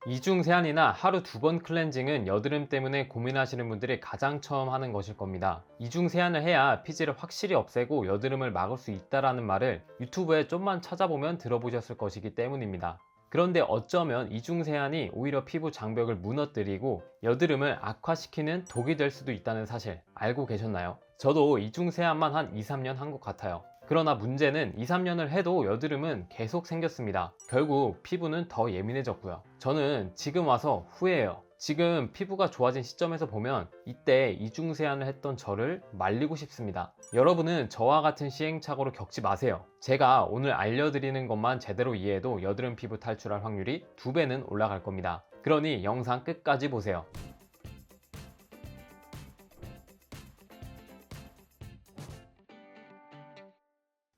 이중 세안이나 하루 2번 클렌징은 여드름 때문에 고민하시는 분들이 가장 처음 하는 것일 겁니다. 이중 세안을 해야 피지를 확실히 없애고 여드름을 막을 수 있다라는 말을 유튜브에 좀만 찾아보면 들어보셨을 것이기 때문입니다. 그런데 어쩌면 이중 세안이 오히려 피부 장벽을 무너뜨리고 여드름을 악화시키는 독이 될 수도 있다는 사실 알고 계셨나요? 저도 이중 세안만 한 2, 3년 한 것 같아요. 그러나 문제는 2, 3년을 해도 여드름은 계속 생겼습니다. 결국 피부는 더 예민해졌고요. 저는 지금 와서 후회해요. 지금 피부가 좋아진 시점에서 보면 이때 이중 세안을 했던 저를 말리고 싶습니다. 여러분은 저와 같은 시행착오를 겪지 마세요. 제가 오늘 알려드리는 것만 제대로 이해해도 여드름 피부 탈출할 확률이 2배는 올라갈 겁니다. 그러니 영상 끝까지 보세요.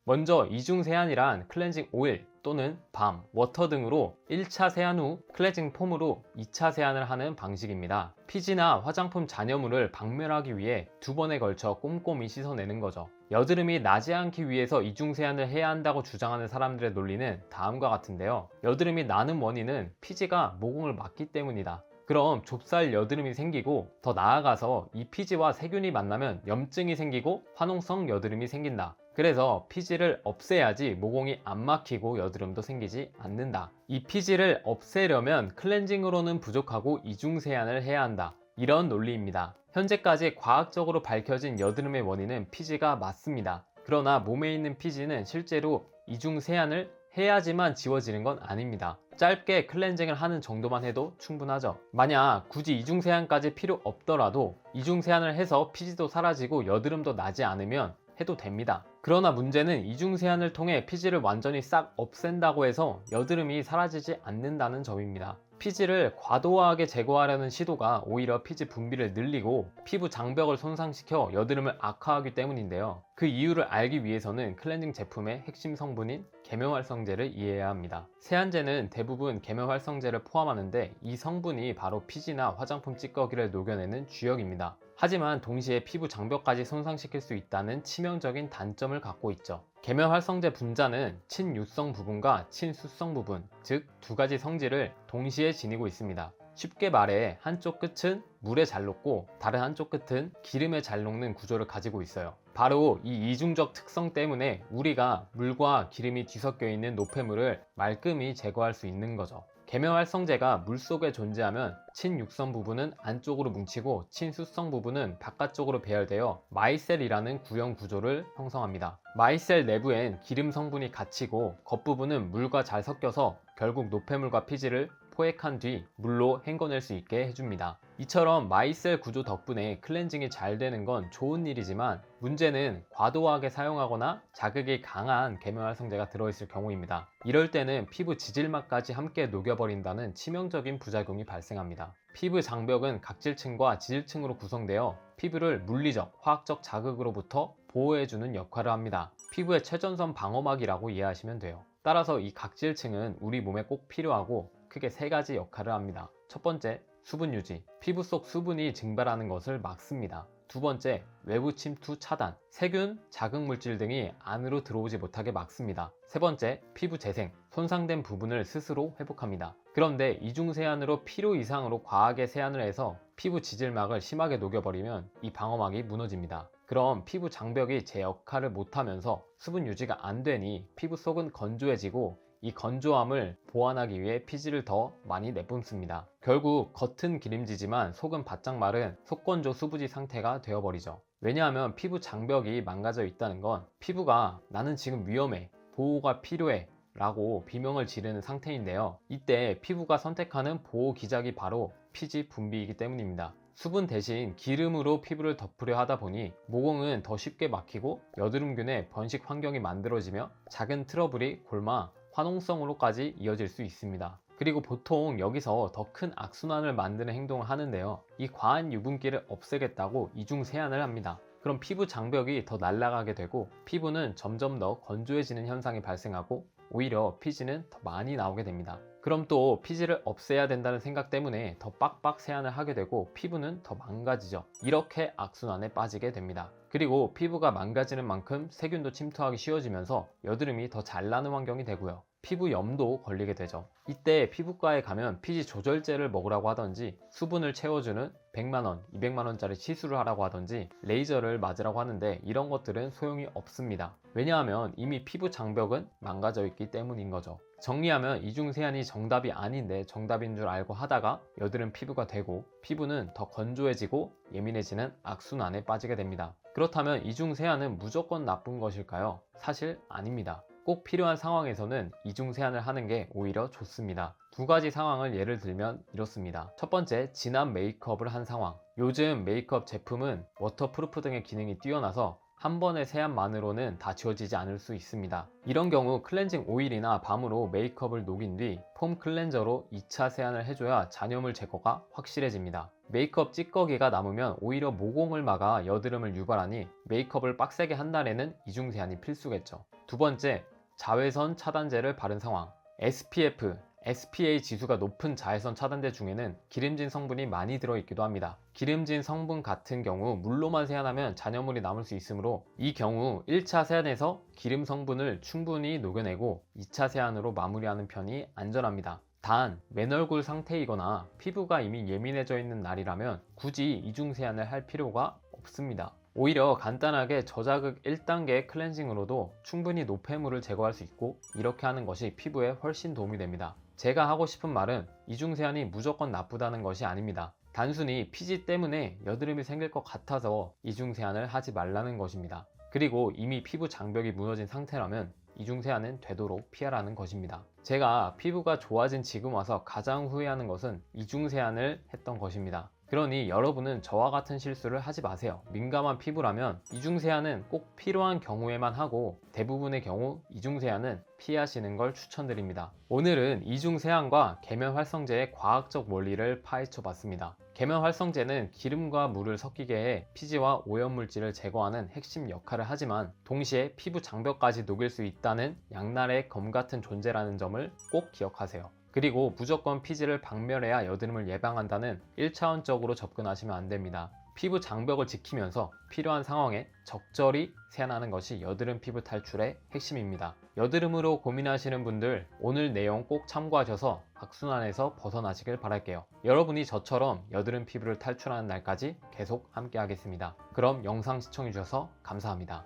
먼저 이중 세안이란 클렌징 오일 또는 밤, 워터 등으로 1차 세안 후 클렌징 폼으로 2차 세안을 하는 방식입니다. 피지나 화장품 잔여물을 박멸하기 위해 2번에 걸쳐 꼼꼼히 씻어내는 거죠. 여드름이 나지 않기 위해서 이중 세안을 해야 한다고 주장하는 사람들의 논리는 다음과 같은데요. 여드름이 나는 원인은 피지가 모공을 막기 때문이다. 그럼 좁쌀 여드름이 생기고 더 나아가서 이 피지와 세균이 만나면 염증이 생기고 화농성 여드름이 생긴다. 그래서 피지를 없애야지 모공이 안 막히고 여드름도 생기지 않는다. 이 피지를 없애려면 클렌징으로는 부족하고 이중 세안을 해야 한다. 이런 논리입니다. 현재까지 과학적으로 밝혀진 여드름의 원인은 피지가 맞습니다. 그러나 몸에 있는 피지는 실제로 이중 세안을 해야지만 지워지는 건 아닙니다. 짧게 클렌징을 하는 정도만 해도 충분하죠. 만약 굳이 이중 세안까지 필요 없더라도 이중 세안을 해서 피지도 사라지고 여드름도 나지 않으면 해도 됩니다. 그러나 문제는 이중 세안을 통해 피지를 완전히 싹 없앤다고 해서 여드름이 사라지지 않는다는 점입니다. 피지를 과도하게 제거하려는 시도가 오히려 피지 분비를 늘리고 피부 장벽을 손상시켜 여드름을 악화하기 때문인데요. 그 이유를 알기 위해서는 클렌징 제품의 핵심 성분인 계면활성제를 이해해야 합니다. 세안제는 대부분 계면활성제를 포함하는데 이 성분이 바로 피지나 화장품 찌꺼기를 녹여내는 주역입니다. 하지만 동시에 피부 장벽까지 손상시킬 수 있다는 치명적인 단점을 갖고 있죠. 계면활성제 분자는 친유성 부분과 친수성 부분, 즉 2가지 성질을 동시에 지니고 있습니다. 쉽게 말해 한쪽 끝은 물에 잘 녹고 다른 한쪽 끝은 기름에 잘 녹는 구조를 가지고 있어요. 바로 이 이중적 특성 때문에 우리가 물과 기름이 뒤섞여 있는 노폐물을 말끔히 제거할 수 있는 거죠. 계면활성제가 물속에 존재하면 친육성 부분은 안쪽으로 뭉치고 친수성 부분은 바깥쪽으로 배열되어 마이셀이라는 구형 구조를 형성합니다. 마이셀 내부엔 기름 성분이 갇히고 겉부분은 물과 잘 섞여서 결국 노폐물과 피지를 포획한 뒤 물로 헹궈낼 수 있게 해줍니다. 이처럼 마이셀 구조 덕분에 클렌징이 잘 되는 건 좋은 일이지만 문제는 과도하게 사용하거나 자극이 강한 계면활성제가 들어있을 경우입니다. 이럴 때는 피부 지질막까지 함께 녹여버린다는 치명적인 부작용이 발생합니다. 피부 장벽은 각질층과 지질층으로 구성되어 피부를 물리적, 화학적 자극으로부터 보호해주는 역할을 합니다. 피부의 최전선 방어막이라고 이해하시면 돼요. 따라서 이 각질층은 우리 몸에 꼭 필요하고 크게 3가지 역할을 합니다. 첫 번째, 수분 유지. 피부 속 수분이 증발하는 것을 막습니다. 두 번째, 외부 침투 차단. 세균, 자극물질 등이 안으로 들어오지 못하게 막습니다. 세 번째, 피부 재생. 손상된 부분을 스스로 회복합니다. 그런데 이중 세안으로 필요 이상으로 과하게 세안을 해서 피부 지질막을 심하게 녹여버리면 이 방어막이 무너집니다. 그럼 피부 장벽이 제 역할을 못하면서 수분 유지가 안 되니 피부 속은 건조해지고 이 건조함을 보완하기 위해 피지를 더 많이 내뿜습니다. 결국 겉은 기름지지만 속은 바짝 마른 속건조 수부지 상태가 되어버리죠. 왜냐하면 피부 장벽이 망가져 있다는 건 피부가 나는 지금 위험해, 보호가 필요해 라고 비명을 지르는 상태인데요. 이때 피부가 선택하는 보호 기작이 바로 피지 분비이기 때문입니다. 수분 대신 기름으로 피부를 덮으려 하다 보니 모공은 더 쉽게 막히고 여드름균의 번식 환경이 만들어지며 작은 트러블이 골마 화농성으로까지 이어질 수 있습니다. 그리고 보통 여기서 더 큰 악순환을 만드는 행동을 하는데요. 이 과한 유분기를 없애겠다고 이중 세안을 합니다. 그럼 피부 장벽이 더 날아가게 되고 피부는 점점 더 건조해지는 현상이 발생하고 오히려 피지는 더 많이 나오게 됩니다. 그럼 또 피지를 없애야 된다는 생각 때문에 더 빡빡 세안을 하게 되고 피부는 더 망가지죠. 이렇게 악순환에 빠지게 됩니다. 그리고 피부가 망가지는 만큼 세균도 침투하기 쉬워지면서 여드름이 더 잘 나는 환경이 되고요. 피부염도 걸리게 되죠. 이때 피부과에 가면 피지 조절제를 먹으라고 하던지 수분을 채워주는 100만원, 200만원짜리 시술을 하라고 하던지 레이저를 맞으라고 하는데 이런 것들은 소용이 없습니다. 왜냐하면 이미 피부 장벽은 망가져 있기 때문인 거죠. 정리하면 이중세안이 정답이 아닌데 정답인 줄 알고 하다가 여드름 피부가 되고 피부는 더 건조해지고 예민해지는 악순환에 빠지게 됩니다. 그렇다면 이중세안은 무조건 나쁜 것일까요? 사실 아닙니다. 꼭 필요한 상황에서는 이중세안을 하는 게 오히려 좋습니다. 두 가지 상황을 예를 들면 이렇습니다. 첫 번째, 진한 메이크업을 한 상황. 요즘 메이크업 제품은 워터프루프 등의 기능이 뛰어나서 한 번의 세안만으로는 다 지워지지 않을 수 있습니다. 이런 경우 클렌징 오일이나 밤으로 메이크업을 녹인 뒤 폼 클렌저로 2차 세안을 해줘야 잔여물 제거가 확실해집니다. 메이크업 찌꺼기가 남으면 오히려 모공을 막아 여드름을 유발하니 메이크업을 빡세게 한 날에는 이중 세안이 필수겠죠. 두 번째, 자외선 차단제를 바른 상황. SPF, SPA 지수가 높은 자외선 차단제 중에는 기름진 성분이 많이 들어있기도 합니다. 기름진 성분 같은 경우 물로만 세안하면 잔여물이 남을 수 있으므로 이 경우 1차 세안에서 기름 성분을 충분히 녹여내고 2차 세안으로 마무리하는 편이 안전합니다. 단, 맨얼굴 상태이거나 피부가 이미 예민해져 있는 날이라면 굳이 이중 세안을 할 필요가 없습니다. 오히려 간단하게 저자극 1단계 클렌징으로도 충분히 노폐물을 제거할 수 있고 이렇게 하는 것이 피부에 훨씬 도움이 됩니다. 제가 하고 싶은 말은 이중세안이 무조건 나쁘다는 것이 아닙니다. 단순히 피지 때문에 여드름이 생길 것 같아서 이중세안을 하지 말라는 것입니다. 그리고 이미 피부 장벽이 무너진 상태라면 이중세안은 되도록 피하라는 것입니다. 제가 피부가 좋아진 지금 와서 가장 후회하는 것은 이중세안을 했던 것입니다. 그러니 여러분은 저와 같은 실수를 하지 마세요. 민감한 피부라면 이중세안은 꼭 필요한 경우에만 하고 대부분의 경우 이중세안은 피하시는 걸 추천드립니다. 오늘은 이중세안과 계면활성제의 과학적 원리를 파헤쳐 봤습니다. 계면활성제는 기름과 물을 섞이게 해 피지와 오염물질을 제거하는 핵심 역할을 하지만 동시에 피부 장벽까지 녹일 수 있다는 양날의 검 같은 존재라는 점을 꼭 기억하세요. 그리고 무조건 피지를 박멸해야 여드름을 예방한다는 1차원적으로 접근하시면 안됩니다. 피부 장벽을 지키면서 필요한 상황에 적절히 세안하는 것이 여드름 피부 탈출의 핵심입니다. 여드름으로 고민하시는 분들 오늘 내용 꼭 참고하셔서 악순환에서 벗어나시길 바랄게요. 여러분이 저처럼 여드름 피부를 탈출하는 날까지 계속 함께 하겠습니다. 그럼 영상 시청해주셔서 감사합니다.